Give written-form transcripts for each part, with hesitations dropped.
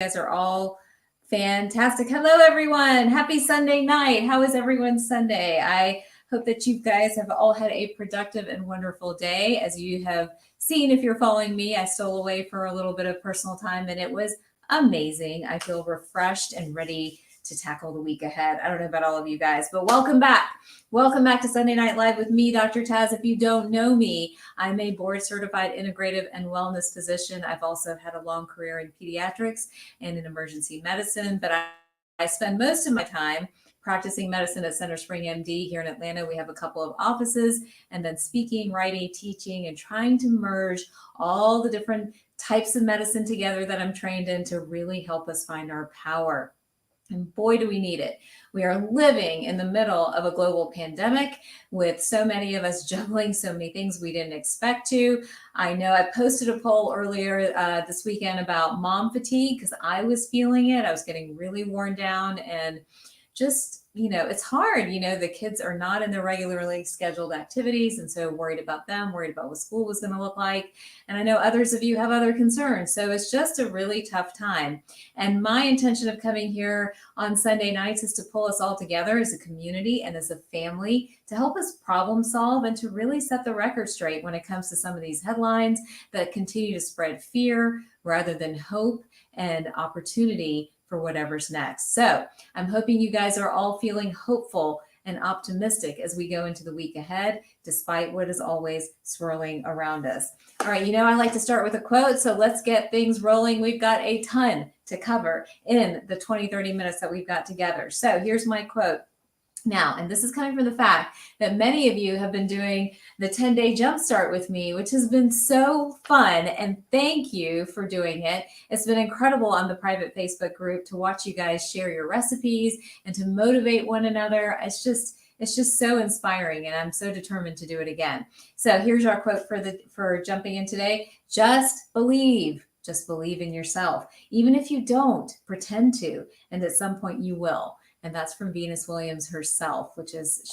guys are all fantastic. Hello, everyone. Happy Sunday night. How is everyone's Sunday? I hope that you guys have all had a productive and wonderful day. As you have seen, if you're following me, I stole away for a little bit of personal time and it was amazing. I feel refreshed and ready to tackle the week ahead. I don't know about all of you guys, but welcome back. Welcome back to Sunday Night Live with me, Dr. Taz. If you don't know me, I'm a board certified integrative and wellness physician. I've also had a long career in pediatrics and in emergency medicine, but I spend most of my time practicing medicine at Center Spring MD here in Atlanta. We have a couple of offices, and then speaking, writing, teaching, and trying to merge all the different types of medicine together that I'm trained in to really help us find our power. And boy, do we need it. We are living in the middle of a global pandemic with so many of us juggling so many things we didn't expect to. I know I posted a poll earlier this weekend about mom fatigue because I was feeling it. I was getting really worn down and just, it's hard. The kids are not in their regularly scheduled activities. And so worried about them, worried about what school was going to look like. And I know others of you have other concerns. So it's just a really tough time. And my intention of coming here on Sunday nights is to pull us all together as a community and as a family to help us problem solve and to really set the record straight when it comes to some of these headlines that continue to spread fear rather than hope and opportunity for whatever's next. So I'm hoping you guys are all feeling hopeful and optimistic as we go into the week ahead, despite what is always swirling around us. All right, I like to start with a quote, so let's get things rolling. We've got a ton to cover in the 20-30 minutes that we've got together. So here's my quote. Now, and this is coming from the fact that many of you have been doing the 10-day jumpstart with me, which has been so fun. And thank you for doing it. It's been incredible on the private Facebook group to watch you guys share your recipes and to motivate one another. It's just so inspiring, and I'm so determined to do it again. So here's our quote for jumping in today. Just believe in yourself. Even if you don't, pretend to, and at some point you will. And that's from Venus Williams herself,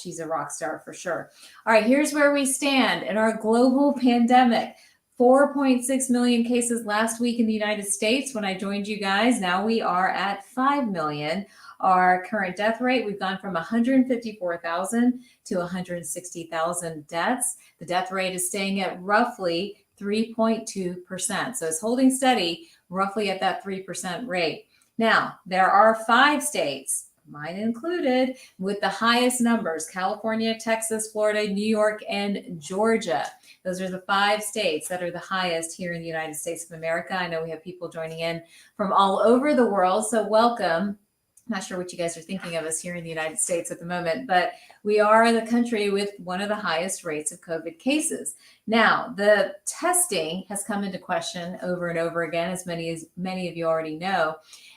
she's a rock star for sure. All right, here's where we stand in our global pandemic. 4.6 million cases last week in the United States when I joined you guys. Now we are at 5 million. Our current death rate, we've gone from 154,000 to 160,000 deaths. The death rate is staying at roughly 3.2%. So it's holding steady roughly at that 3% rate. Now, there are 5 states, mine included, with the highest numbers: California, Texas, Florida, New York, and Georgia. Those are the 5 states that are the highest here in the United States of America. I know we have people joining in from all over the world, so welcome. I'm not sure what you guys are thinking of us here in the United States at the moment, but we are the country with one of the highest rates of COVID cases. Now, the testing has come into question over and over again, as many of you already know.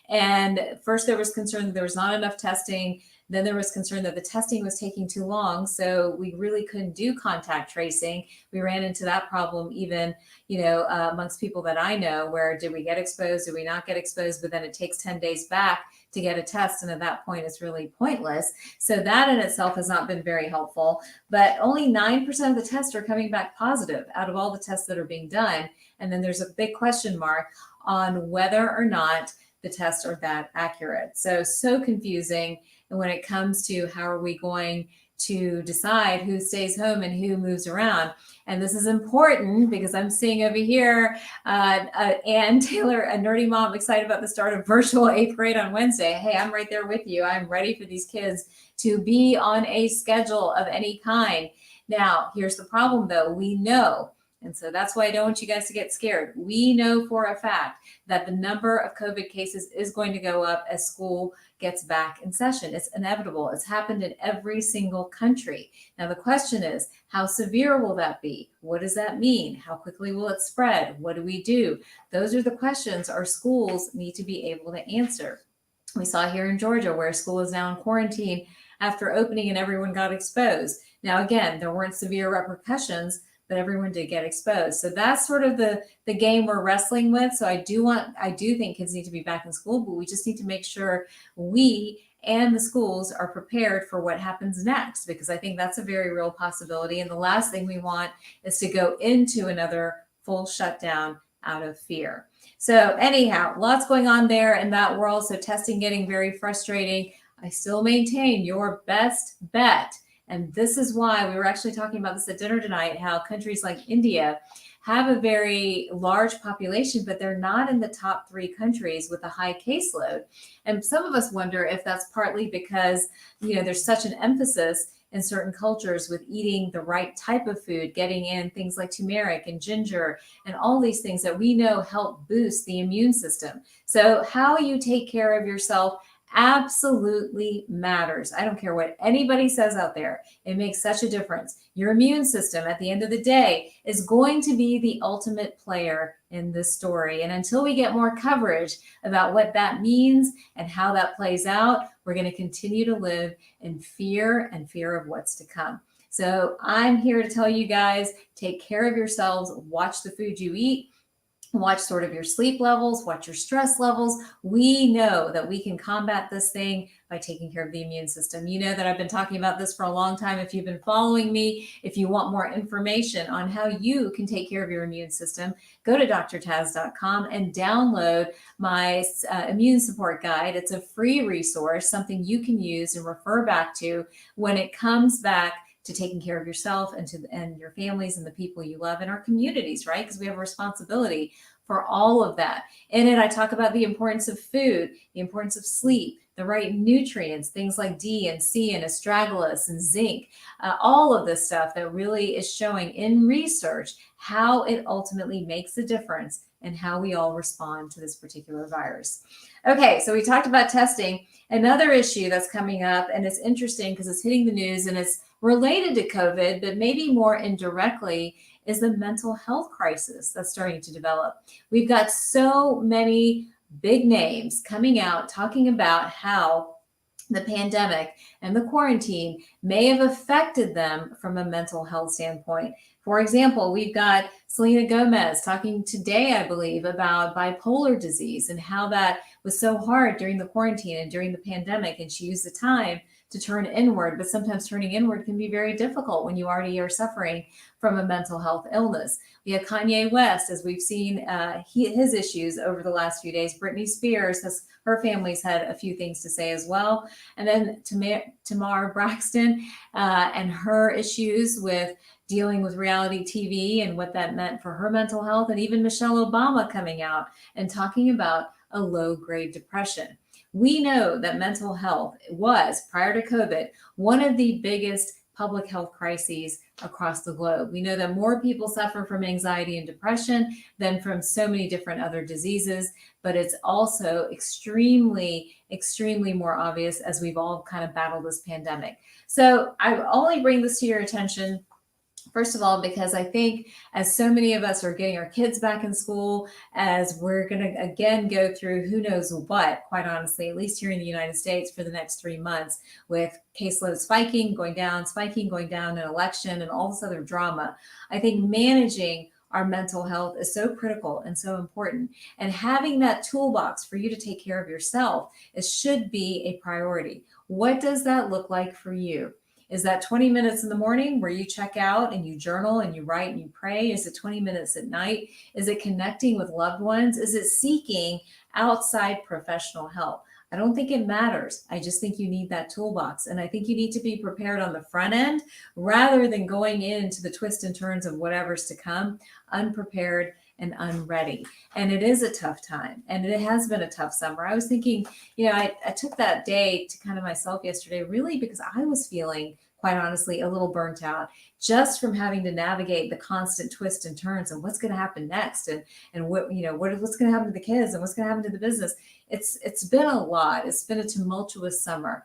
And first there was concern that there was not enough testing. Then there was concern that the testing was taking too long, so we really couldn't do contact tracing. We ran into that problem even, amongst people that I know, where did we get exposed? Did we not get exposed? But then it takes 10 days back to get a test, and at that point it's really pointless. So that in itself has not been very helpful. But only 9% of the tests are coming back positive out of all the tests that are being done. And then there's a big question mark on whether or not the tests are that accurate. So confusing. And when it comes to how are we going to decide who stays home and who moves around. And this is important because I'm seeing over here, Ann Taylor, a nerdy mom, excited about the start of virtual 8th grade on Wednesday. Hey, I'm right there with you. I'm ready for these kids to be on a schedule of any kind. Now, here's the problem though. We know, and so that's why I don't want you guys to get scared. We know for a fact that the number of COVID cases is going to go up as school gets back in session. It's inevitable. It's happened in every single country. Now, the question is, how severe will that be? What does that mean? How quickly will it spread? What do we do? Those are the questions our schools need to be able to answer. We saw here in Georgia where school is now in quarantine after opening and everyone got exposed. Now, again, there weren't severe repercussions, but everyone did get exposed. So that's sort of the game we're wrestling with. So I do think kids need to be back in school, but we just need to make sure we and the schools are prepared for what happens next, because I think that's a very real possibility. And the last thing we want is to go into another full shutdown out of fear. So anyhow, lots going on there in that world. So testing getting very frustrating. I still maintain your best bet. And this is why we were actually talking about this at dinner tonight, how countries like India have a very large population, but they're not in the top 3 countries with a high caseload. And some of us wonder if that's partly because, there's such an emphasis in certain cultures with eating the right type of food, getting in things like turmeric and ginger and all these things that we know help boost the immune system. So how you take care of yourself absolutely matters. I don't care what anybody says out there. It makes such a difference. Your immune system at the end of the day is going to be the ultimate player in this story. And until we get more coverage about what that means and how that plays out, we're going to continue to live in fear and fear of what's to come. So I'm here to tell you guys, take care of yourselves, watch the food you eat, watch sort of your sleep levels, watch your stress levels. We know that we can combat this thing by taking care of the immune system. You know that I've been talking about this for a long time. If you've been following me, if you want more information on how you can take care of your immune system, go to drtaz.com and download my immune support guide. It's a free resource, something you can use and refer back to when it comes back to taking care of yourself and your families and the people you love in our communities, right? Because we have a responsibility for all of that. In it, I talk about the importance of food, the importance of sleep, the right nutrients, things like D and C and astragalus and zinc, all of this stuff that really is showing in research how it ultimately makes a difference and how we all respond to this particular virus. Okay, so we talked about testing. Another issue that's coming up, and it's interesting because it's hitting the news and it's related to COVID, but maybe more indirectly, is the mental health crisis that's starting to develop. We've got so many big names coming out talking about how the pandemic and the quarantine may have affected them from a mental health standpoint. For example, we've got Selena Gomez talking today, I believe, about bipolar disease and how that was so hard during the quarantine and during the pandemic. And she used the time to turn inward, but sometimes turning inward can be very difficult when you already are suffering from a mental health illness. We have Kanye West, as we've seen his issues over the last few days. Britney Spears, her family's had a few things to say as well. And then Tamar Braxton and her issues with dealing with reality TV and what that meant for her mental health, and even Michelle Obama coming out and talking about a low-grade depression. We know that mental health was, prior to COVID, one of the biggest public health crises across the globe. We know that more people suffer from anxiety and depression than from so many different other diseases, but it's also extremely, extremely more obvious as we've all kind of battled this pandemic. So I only bring this to your attention, first of all, because I think as so many of us are getting our kids back in school, as we're going to again go through who knows what, quite honestly, at least here in the United States for the next 3 months, with caseload spiking, going down, an election, and all this other drama, I think managing our mental health is so critical and so important. And having that toolbox for you to take care of yourself should be a priority. What does that look like for you? Is that 20 minutes in the morning where you check out and you journal and you write and you pray? Is it 20 minutes at night? Is it connecting with loved ones? Is it seeking outside professional help? I don't think it matters. I just think you need that toolbox. And I think you need to be prepared on the front end rather than going into the twists and turns of whatever's to come, unprepared and unready. And it is a tough time. And it has been a tough summer. I was thinking, I took that day to kind of myself yesterday, really because I was feeling, quite honestly, a little burnt out just from having to navigate the constant twists and turns and what's going to happen next and what's going to happen to the kids and what's going to happen to the business. It's been a lot. It's been a tumultuous summer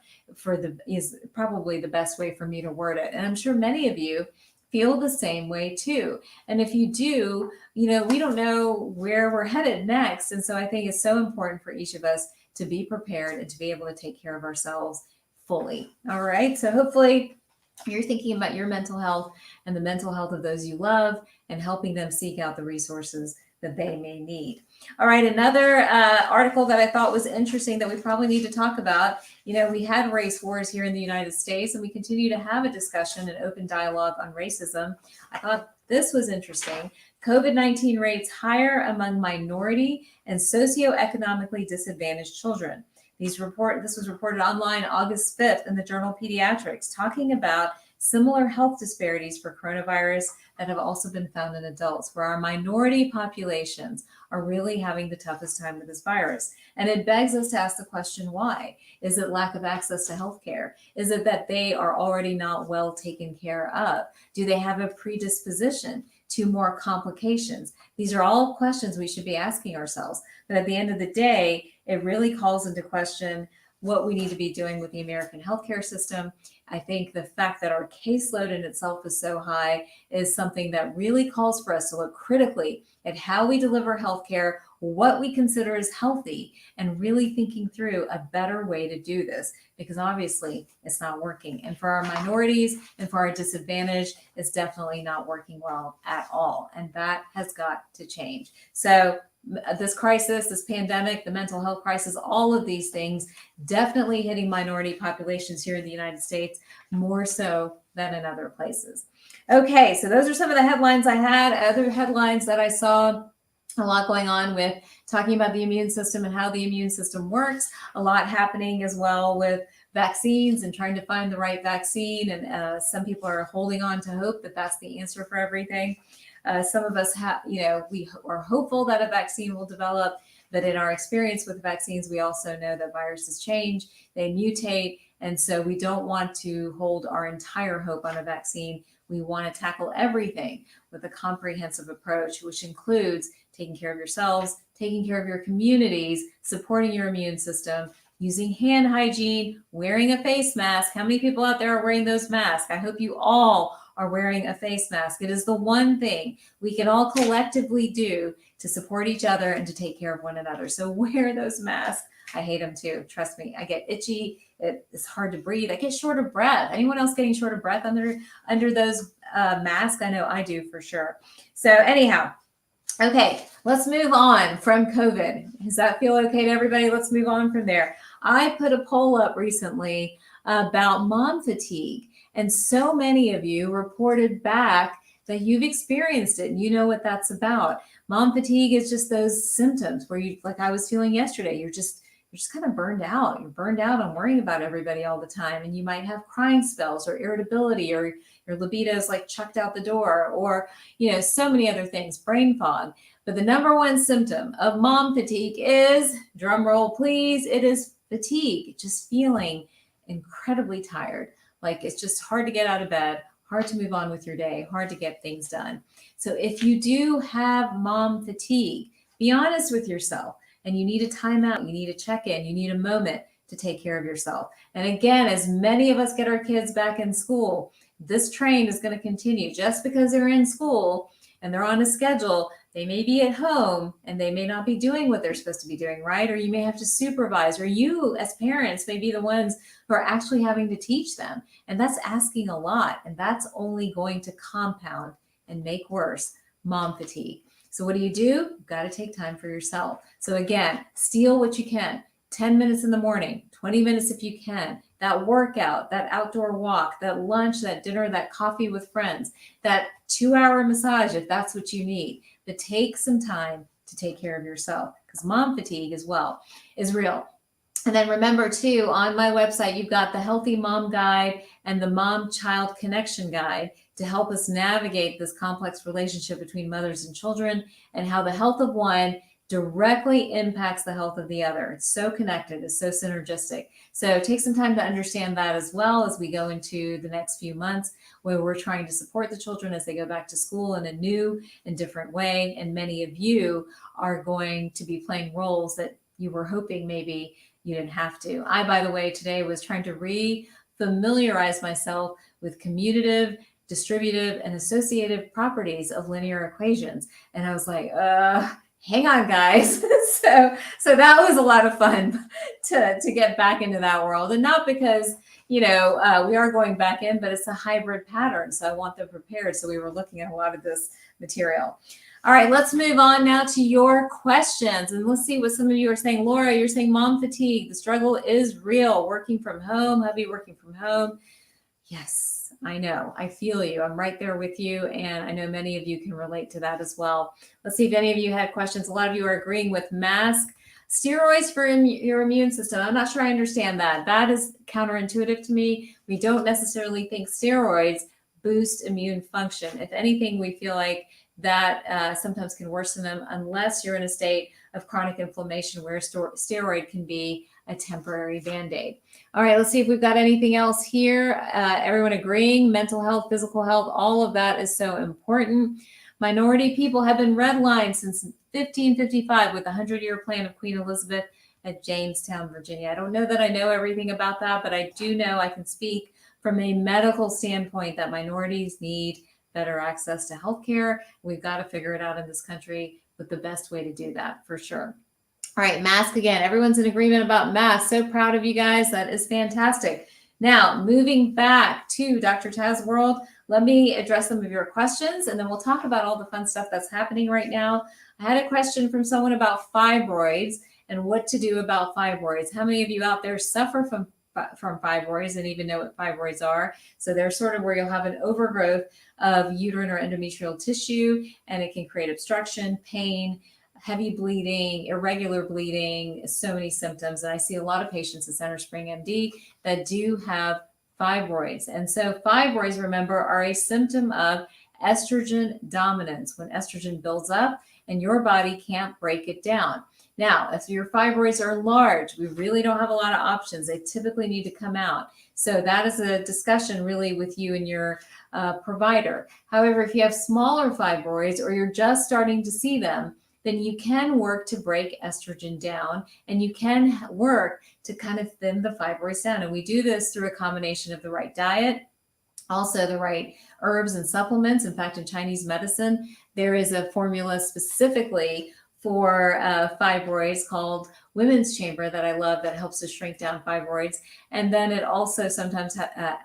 is probably the best way for me to word it. And I'm sure many of you feel the same way too. And if you do, we don't know where we're headed next. And so I think it's so important for each of us to be prepared and to be able to take care of ourselves fully. All right. So hopefully you're thinking about your mental health and the mental health of those you love and helping them seek out the resources that they may need. All right, another article that I thought was interesting that we probably need to talk about. We had race wars here in the United States, and we continue to have a discussion and open dialogue on racism. I thought this was interesting. COVID-19 rates higher among minority and socioeconomically disadvantaged children. This was reported online August 5th in the journal Pediatrics, talking about similar health disparities for coronavirus that have also been found in adults, where our minority populations are really having the toughest time with this virus. And it begs us to ask the question, why? Is it lack of access to healthcare? Is it that they are already not well taken care of? Do they have a predisposition to more complications? These are all questions we should be asking ourselves. But at the end of the day, it really calls into question what we need to be doing with the American healthcare system. I think the fact that our caseload in itself is so high is something that really calls for us to look critically at how we deliver healthcare, what we consider as healthy, and really thinking through a better way to do this, because obviously it's not working. And for our minorities and for our disadvantaged, it's definitely not working well at all. And that has got to change. So this crisis, this pandemic, the mental health crisis, all of these things definitely hitting minority populations here in the United States more so than in other places. Okay, so those are some of the headlines I had. Other headlines that I saw, a lot going on with talking about the immune system and how the immune system works. A lot happening as well with vaccines and trying to find the right vaccine. And some people are holding on to hope that that's the answer for everything. Some of us have, we are hopeful that a vaccine will develop, but in our experience with vaccines, we also know that viruses change, they mutate. And so we don't want to hold our entire hope on a vaccine. We want to tackle everything with a comprehensive approach, which includes taking care of yourselves, taking care of your communities, supporting your immune system, using hand hygiene, wearing a face mask. How many people out there are wearing those masks? I hope you all are wearing a face mask. It is the one thing we can all collectively do to support each other and to take care of one another. So wear those masks. I hate them too. Trust me. I get itchy. It's hard to breathe. I get short of breath. Anyone else getting short of breath under those masks? I know I do for sure. So anyhow, okay, let's move on from COVID. Does that feel okay to everybody? Let's move on from there. I put a poll up recently about mom fatigue. And so many of you reported back that you've experienced it and you know what that's about. Mom fatigue is just those symptoms where you, like I was feeling yesterday, you're just kind of burned out. You're burned out on worrying about everybody all the time. And you might have crying spells or irritability, or your libido is like chucked out the door, or, so many other things, brain fog. But the number one symptom of mom fatigue is, drum roll please, it is fatigue, just feeling incredibly tired. Like it's just hard to get out of bed, hard to move on with your day, hard to get things done. So if you do have mom fatigue, be honest with yourself, and you need a timeout, you need a check-in, you need a moment to take care of yourself. And again, as many of us get our kids back in school, this train is going to continue. Just because they're in school and they're on a schedule, they may be at home and they may not be doing what they're supposed to be doing, right? Or you may have to supervise, or you as parents may be the ones who are actually having to teach them. And that's asking a lot. And that's only going to compound and make worse mom fatigue. So what do? You've got to take time for yourself. So again, steal what you can. 10 minutes in the morning, 20 minutes if you can. That workout, that outdoor walk, that lunch, that dinner, that coffee with friends, that 2-hour massage if that's what you need. But take some time to take care of yourself, because mom fatigue as well is real. And then remember too, on my website, you've got the Healthy Mom Guide and the Mom-Child Connection Guide to help us navigate this complex relationship between mothers and children, and how the health of one directly impacts the health of the other. It's so connected, it's so synergistic. So take some time to understand that as well as we go into the next few months, where we're trying to support the children as they go back to school in a new and different way. And many of you are going to be playing roles that you were hoping maybe you didn't have to. I, by the way, today was trying to re-familiarize myself with commutative, distributive, and associative properties of linear equations. And I was like, hang on, guys. So that was a lot of fun to get back into that world. And not because, we are going back in, but it's a hybrid pattern. So I want them prepared. So we were looking at a lot of this material. All right, let's move on now to your questions. And let's see what some of you are saying. Laura, you're saying mom fatigue. The struggle is real. Working from home, hubby working from home. Yes, I know. I feel you. I'm right there with you. And I know many of you can relate to that as well. Let's see if any of you had questions. A lot of you are agreeing with mask. Steroids for your immune system. I'm not sure I understand that. That is counterintuitive to me. We don't necessarily think steroids boost immune function. If anything, we feel like that sometimes can worsen them unless you're in a state of chronic inflammation where steroid can be a temporary Band-Aid. All right, let's see if we've got anything else here. Everyone agreeing, mental health, physical health, all of that is so important. Minority people have been redlined since 1555 with the 100-year plan of Queen Elizabeth at Jamestown, Virginia. I don't know that I know everything about that, but I do know I can speak from a medical standpoint that minorities need better access to healthcare. We've got to figure it out in this country with the best way to do that, for sure. All right, mask again. Everyone's in agreement about masks. So proud of you guys. That is fantastic. Now, moving back to Dr. Taz's world, let me address some of your questions, and then we'll talk about all the fun stuff that's happening right now. I had a question from someone about fibroids and what to do about fibroids. How many of you out there suffer from fibroids and even know what fibroids are? So they're sort of where you'll have an overgrowth of uterine or endometrial tissue, and it can create obstruction, pain, heavy bleeding, irregular bleeding, so many symptoms. And I see a lot of patients at Center Spring MD that do have fibroids. And so fibroids, remember, are a symptom of estrogen dominance, when estrogen builds up and your body can't break it down. Now, if your fibroids are large, we really don't have a lot of options. They typically need to come out. So that is a discussion really with you and your provider. However, if you have smaller fibroids or you're just starting to see them, then you can work to break estrogen down, and you can work to kind of thin the fibroids down. And we do this through a combination of the right diet, also the right herbs and supplements. In fact, in Chinese medicine, there is a formula specifically for fibroids called Women's Chamber that I love, that helps to shrink down fibroids. And then it also sometimes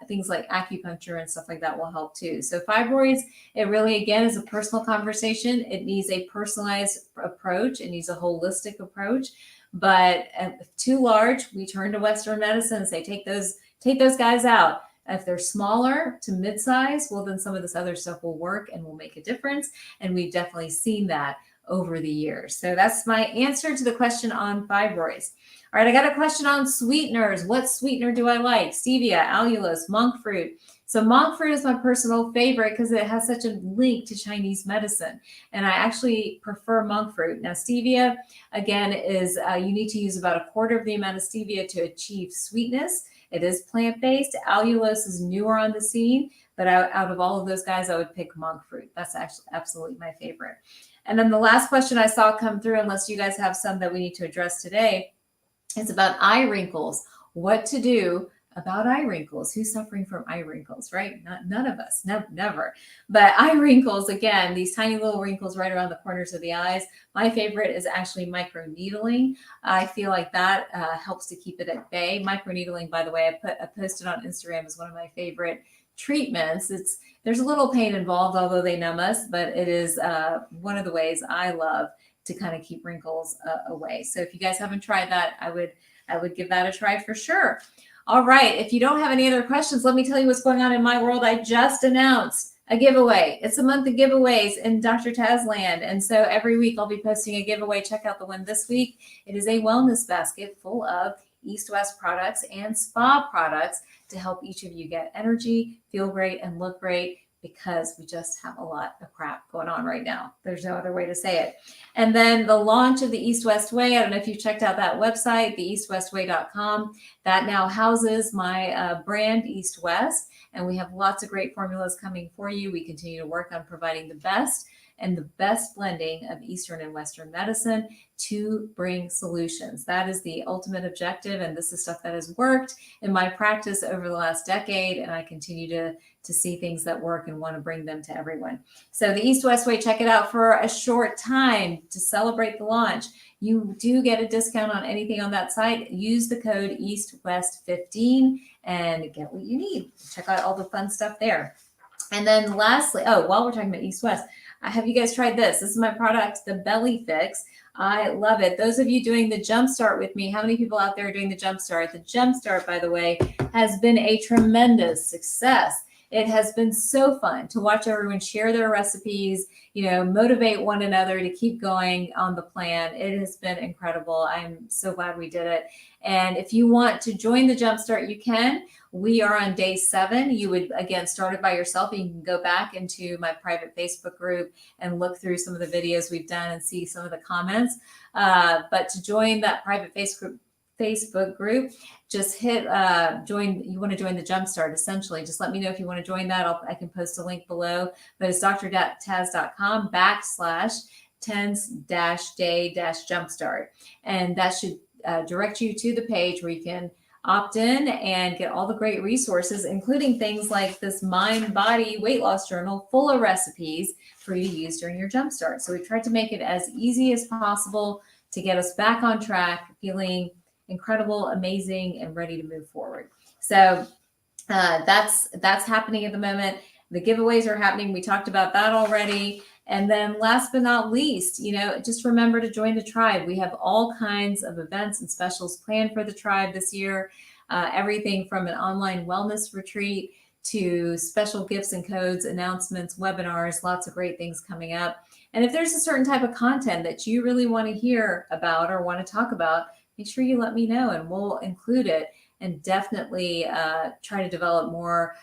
things like acupuncture and stuff like that will help too. So fibroids, it really, again, is a personal conversation. It needs a personalized approach. It needs a holistic approach. But if too large, we turn to Western medicine and say, take those guys out. If they're smaller to mid-size, well, then some of this other stuff will work and will make a difference. And we've definitely seen that over the years. So that's my answer to the question on fibroids. All right, I got a question on sweeteners. What sweetener do I like? Stevia, allulose, monk fruit. So monk fruit is my personal favorite because it has such a link to Chinese medicine. And I actually prefer monk fruit. Now, stevia, again, is you need to use about 1/4 of the amount of stevia to achieve sweetness. It is plant-based. Allulose is newer on the scene, but out of all of those guys, I would pick monk fruit. That's actually absolutely my favorite. And then the last question I saw come through, unless you guys have some that we need to address today, is about eye wrinkles. What to do about eye wrinkles? Who's suffering from eye wrinkles, right? None of us, never. But eye wrinkles, again, these tiny little wrinkles right around the corners of the eyes. My favorite is actually microneedling. I feel like that helps to keep it at bay. Microneedling, by the way, I posted on Instagram as one of my favorite treatments. There's a little pain involved, although they numb us, but it is one of the ways I love to kind of keep wrinkles away. So if you guys haven't tried that, I would give that a try for sure. All right. If you don't have any other questions, let me tell you what's going on in my world. I just announced a giveaway. It's a month of giveaways in Dr. Taz land. And so every week I'll be posting a giveaway. Check out the one this week. It is a wellness basket full of East West products and spa products to help each of you get energy, feel great, and look great, because we just have a lot of crap going on right now. There's no other way to say it. And then the launch of the East West Way. I don't know if you checked out that website, theeastwestway.com. That now houses my brand, East West. And we have lots of great formulas coming for you. We continue to work on providing the best blending of Eastern and Western medicine to bring solutions. That is the ultimate objective. And this is stuff that has worked in my practice over the last decade. And I continue to see things that work and want to bring them to everyone. So the East West Way, check it out for a short time to celebrate the launch. You do get a discount on anything on that site. Use the code EastWest15 and get what you need. Check out all the fun stuff there. And then lastly, while we're talking about East West, have you guys tried this? This is my product, the Belly Fix. I love it. Those of you doing the Jumpstart with me, how many people out there are doing the Jumpstart? The Jumpstart, by the way, has been a tremendous success. It has been so fun to watch everyone share their recipes, motivate one another to keep going on the plan. It has been incredible. I'm so glad we did it. And if you want to join the Jumpstart, you can. We are on day 7. You would, again, start it by yourself. You can go back into my private Facebook group and look through some of the videos we've done and see some of the comments. But to join that private Facebook group, just hit join. You want to join the Jumpstart, essentially. Just let me know if you want to join that. I can post a link below, but it's drtaz.com/10s-day-jumpstart. And that should direct you to the page where you can opt in and get all the great resources, including things like this Mind Body Weight Loss Journal full of recipes for you to use during your Jumpstart. So we tried to make it as easy as possible to get us back on track, feeling incredible, amazing, and ready to move forward. So that's happening at the moment. The giveaways are happening. We talked about that already. And then last but not least, just remember to join the tribe. We have all kinds of events and specials planned for the tribe this year. Everything from an online wellness retreat to special gifts and codes, announcements, webinars, lots of great things coming up. And if there's a certain type of content that you really want to hear about or want to talk about, make sure you let me know and we'll include it, and definitely try to develop more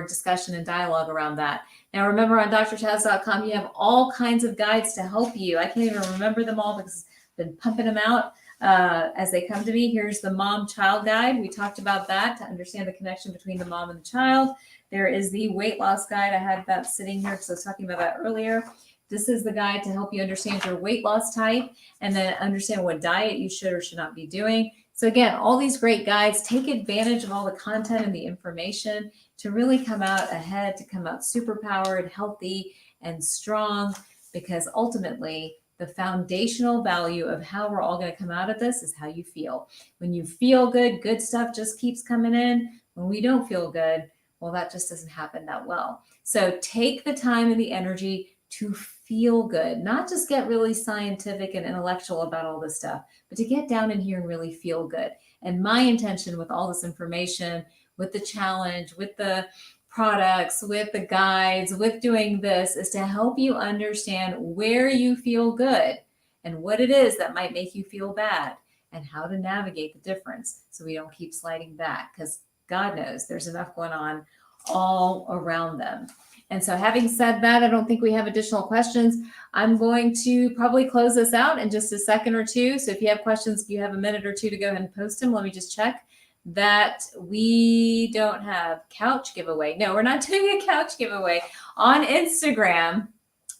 discussion and dialogue around that. Now, remember, on drtaz.com, you have all kinds of guides to help you. I can't even remember them all because I've been pumping them out as they come to me. Here's the mom-child guide. We talked about that to understand the connection between the mom and the child. There is the weight loss guide. I had that sitting here because I was talking about that earlier. This is the guide to help you understand your weight loss type and then understand what diet you should or should not be doing. So again, all these great guides, take advantage of all the content and the information to really come out ahead, to come out superpowered, healthy, and strong, because ultimately the foundational value of how we're all going to come out of this is how you feel. When you feel good, good stuff just keeps coming in. When we don't feel good, well, that just doesn't happen that well. So take the time and the energy to feel good, not just get really scientific and intellectual about all this stuff, but to get down in here and really feel good. And my intention with all this information, with the challenge, with the products, with the guides, with doing this, is to help you understand where you feel good and what it is that might make you feel bad and how to navigate the difference so we don't keep sliding back, because God knows there's enough going on all around them. And so having said that, I don't think we have additional questions. I'm going to probably close this out in just a second or two. So if you have questions, you have a minute or two to go ahead and post them. Let me just check that we don't have couch giveaway. No, we're not doing a couch giveaway. On Instagram,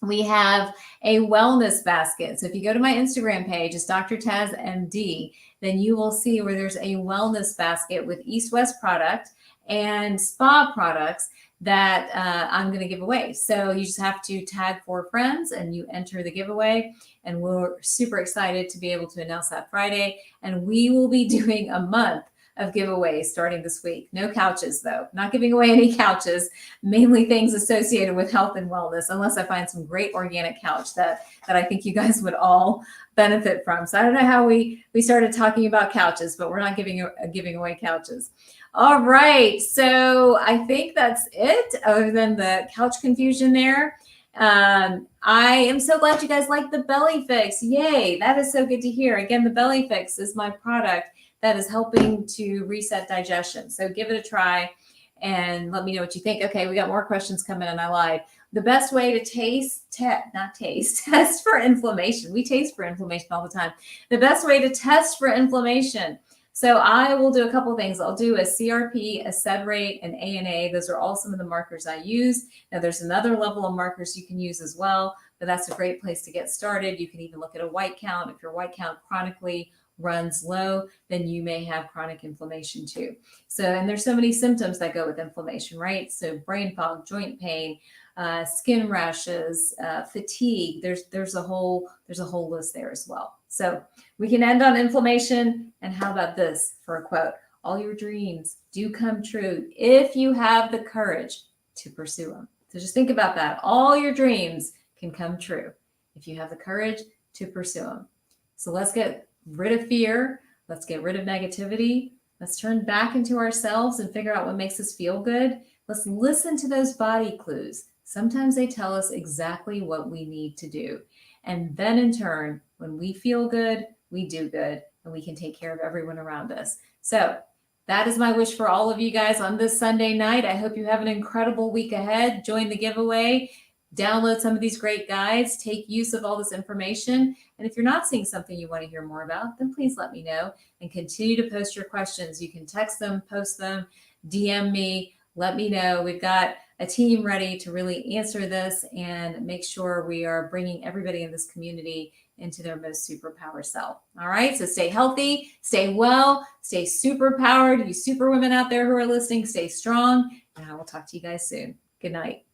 we have a wellness basket. So if you go to my Instagram page, it's Dr. Taz MD, then you will see where there's a wellness basket with East-West product and spa products that I'm going to give away. So you just have to tag 4 friends and you enter the giveaway. And we're super excited to be able to announce that Friday. And we will be doing a month of giveaways starting this week. No couches, though. Not giving away any couches, mainly things associated with health and wellness, unless I find some great organic couch that I think you guys would all benefit from. So I don't know how we started talking about couches, but we're not giving away couches. All right, so I think that's it, other than the couch confusion there. I am so glad you guys like the Belly Fix. Yay, that is so good to hear. Again, the Belly Fix is my product that is helping to reset digestion. So give it a try and let me know what you think. Okay, we got more questions coming in. I lied. The best way to test for inflammation. We taste for inflammation all the time. The best way to test for inflammation. So I will do a couple of things. I'll do a CRP, a SED rate, and ANA. Those are all some of the markers I use. Now there's another level of markers you can use as well, but that's a great place to get started. You can even look at a white count. If your white count chronically runs low, then you may have chronic inflammation too. So, and there's so many symptoms that go with inflammation, right? So brain fog, joint pain, skin rashes, fatigue. There's a whole list there as well. So we can end on inflammation. And how about this for a quote? All your dreams do come true if you have the courage to pursue them. So just think about that. All your dreams can come true if you have the courage to pursue them. So let's get rid of fear. Let's get rid of negativity. Let's turn back into ourselves and figure out what makes us feel good. Let's listen to those body clues. Sometimes they tell us exactly what we need to do. And then in turn, when we feel good, we do good, and we can take care of everyone around us. So that is my wish for all of you guys on this Sunday night. I hope you have an incredible week ahead. Join the giveaway. Download some of these great guides. Take use of all this information. And if you're not seeing something you want to hear more about, then please let me know and continue to post your questions. You can text them, post them, DM me, let me know. We've got a team ready to really answer this and make sure we are bringing everybody in this community into their most superpower self. All right. So stay healthy, stay well, stay superpowered. You super women out there who are listening, stay strong. And I will talk to you guys soon. Good night.